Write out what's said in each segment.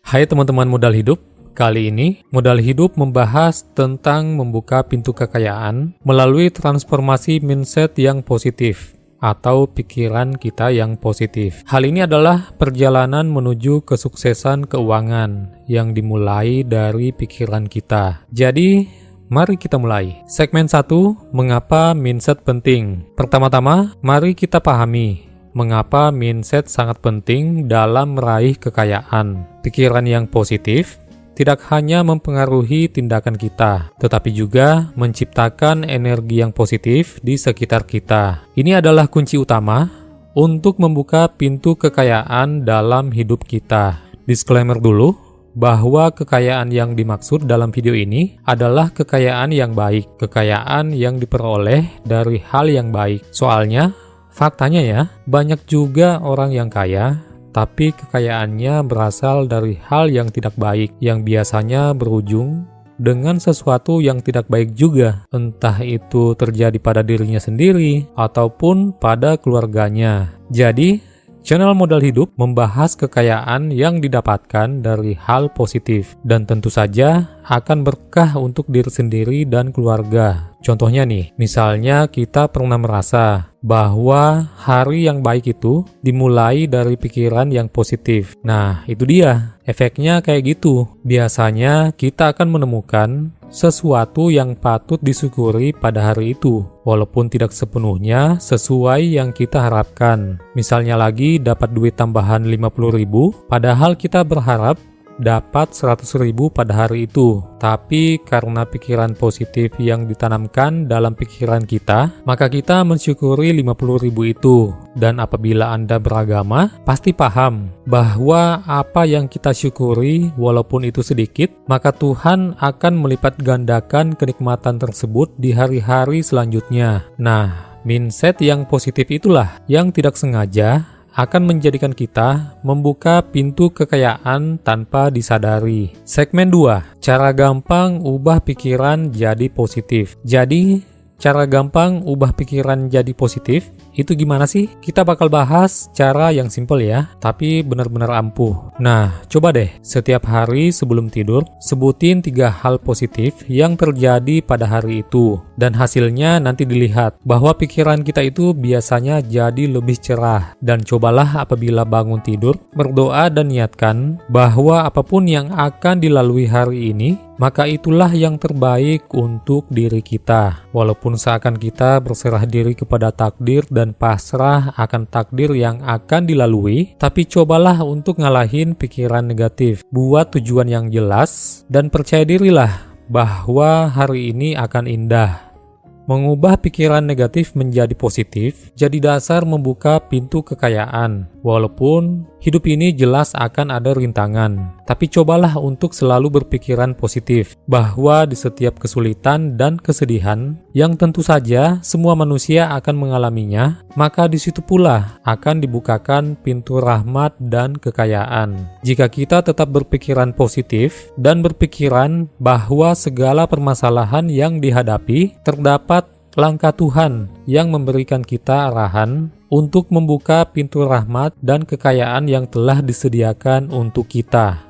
Hai teman-teman modal hidup, kali ini modal hidup membahas tentang membuka pintu kekayaan melalui transformasi mindset yang positif atau pikiran kita yang positif. Hal ini adalah perjalanan menuju kesuksesan keuangan yang dimulai dari pikiran kita. Jadi, mari kita mulai. Segmen 1, mengapa mindset penting? Pertama-tama, mari kita pahami mengapa mindset sangat penting dalam meraih kekayaan. Pikiran yang positif tidak hanya mempengaruhi tindakan kita, tetapi juga menciptakan energi yang positif di sekitar kita. Ini adalah kunci utama untuk membuka pintu kekayaan dalam hidup kita. Disclaimer dulu, bahwa kekayaan yang dimaksud dalam video ini adalah kekayaan yang baik, kekayaan yang diperoleh dari hal yang baik. Soalnya, faktanya ya, banyak juga orang yang kaya, tapi kekayaannya berasal dari hal yang tidak baik, yang biasanya berujung dengan sesuatu yang tidak baik juga, entah itu terjadi pada dirinya sendiri ataupun pada keluarganya. Jadi, channel Modal Hidup membahas kekayaan yang didapatkan dari hal positif, dan tentu saja akan berkah untuk diri sendiri dan keluarga. Contohnya nih, misalnya kita pernah merasa bahwa hari yang baik itu dimulai dari pikiran yang positif. Nah, itu dia. Efeknya kayak gitu. Biasanya kita akan menemukan sesuatu yang patut disyukuri pada hari itu, walaupun tidak sepenuhnya sesuai yang kita harapkan. Misalnya lagi dapat duit tambahan 50.000, padahal kita berharap dapat 100.000 pada hari itu. Tapi karena pikiran positif yang ditanamkan dalam pikiran kita, maka kita mensyukuri 50.000 itu. Dan apabila Anda beragama, pasti paham bahwa apa yang kita syukuri, walaupun itu sedikit, maka Tuhan akan melipat gandakan kenikmatan tersebut di hari-hari selanjutnya. Nah, mindset yang positif itulah yang tidak sengaja akan menjadikan kita membuka pintu kekayaan tanpa disadari. Segmen 2, cara gampang ubah pikiran jadi positif. Jadi, cara gampang ubah pikiran jadi positif itu gimana sih? Kita bakal bahas cara yang simple ya, tapi benar-benar ampuh. Nah, coba deh setiap hari sebelum tidur, sebutin 3 hal positif yang terjadi pada hari itu. Dan hasilnya nanti dilihat bahwa pikiran kita itu biasanya jadi lebih cerah. Dan cobalah apabila bangun tidur, berdoa dan niatkan bahwa apapun yang akan dilalui hari ini, maka itulah yang terbaik untuk diri kita. Walaupun seakan kita berserah diri kepada takdir dan pasrah akan takdir yang akan dilalui, tapi cobalah untuk ngalahin pikiran negatif. Buat tujuan yang jelas dan percaya dirilah bahwa hari ini akan indah. Mengubah pikiran negatif menjadi positif jadi dasar membuka pintu kekayaan. Walaupun hidup ini jelas akan ada rintangan, tapi cobalah untuk selalu berpikiran positif bahwa di setiap kesulitan dan kesedihan yang tentu saja semua manusia akan mengalaminya, maka di situ pula akan dibukakan pintu rahmat dan kekayaan. Jika kita tetap berpikiran positif dan berpikiran bahwa segala permasalahan yang dihadapi terdapat langkah Tuhan yang memberikan kita arahan untuk membuka pintu rahmat dan kekayaan yang telah disediakan untuk kita.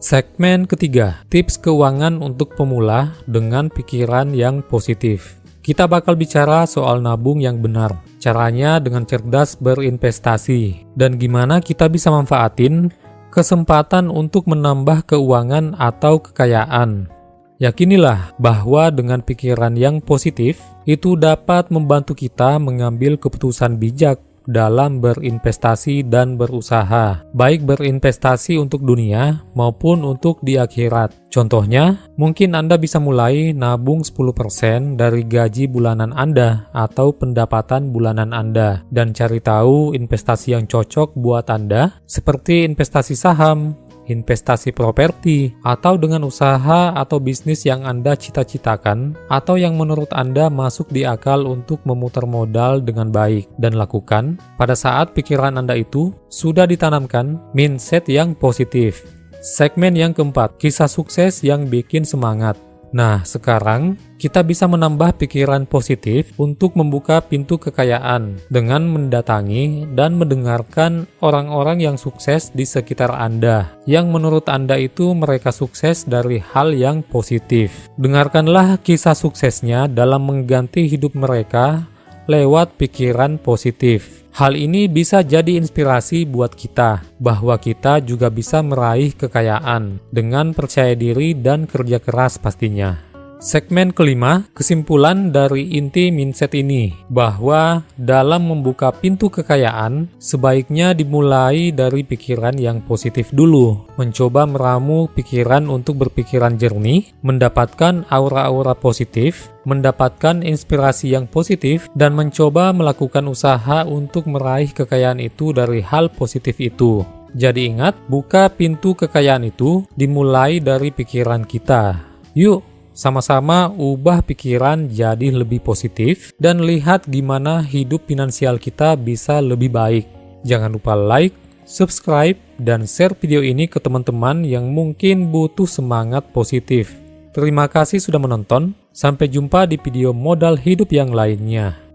Segmen ketiga, tips keuangan untuk pemula dengan pikiran yang positif. Kita bakal bicara soal nabung yang benar, caranya dengan cerdas berinvestasi, dan gimana kita bisa manfaatin kesempatan untuk menambah keuangan atau kekayaan. Yakinilah bahwa dengan pikiran yang positif, itu dapat membantu kita mengambil keputusan bijak dalam berinvestasi dan berusaha, baik berinvestasi untuk dunia maupun untuk di akhirat. Contohnya, mungkin Anda bisa mulai nabung 10% dari gaji bulanan Anda atau pendapatan bulanan Anda, dan cari tahu investasi yang cocok buat Anda, seperti investasi saham, investasi properti, atau dengan usaha atau bisnis yang Anda cita-citakan, atau yang menurut Anda masuk di akal untuk memutar modal dengan baik, dan lakukan pada saat pikiran Anda itu sudah ditanamkan mindset yang positif. Segmen yang keempat, kisah sukses yang bikin semangat. Nah, sekarang kita bisa menambah pikiran positif untuk membuka pintu kekayaan dengan mendatangi dan mendengarkan orang-orang yang sukses di sekitar Anda, yang menurut Anda itu mereka sukses dari hal yang positif. Dengarkanlah kisah suksesnya dalam mengganti hidup mereka lewat pikiran positif. Hal ini bisa jadi inspirasi buat kita, bahwa kita juga bisa meraih kekayaan dengan percaya diri dan kerja keras pastinya. Segmen kelima, kesimpulan dari inti mindset ini, bahwa dalam membuka pintu kekayaan, sebaiknya dimulai dari pikiran yang positif dulu. Mencoba meramu pikiran untuk berpikiran jernih, mendapatkan aura-aura positif, mendapatkan inspirasi yang positif, dan mencoba melakukan usaha untuk meraih kekayaan itu dari hal positif itu. Jadi ingat, buka pintu kekayaan itu dimulai dari pikiran kita. Yuk, sama-sama ubah pikiran jadi lebih positif dan lihat gimana hidup finansial kita bisa lebih baik. Jangan lupa like, subscribe, dan share video ini ke teman-teman yang mungkin butuh semangat positif. Terima kasih sudah menonton. Sampai jumpa di video modal hidup yang lainnya.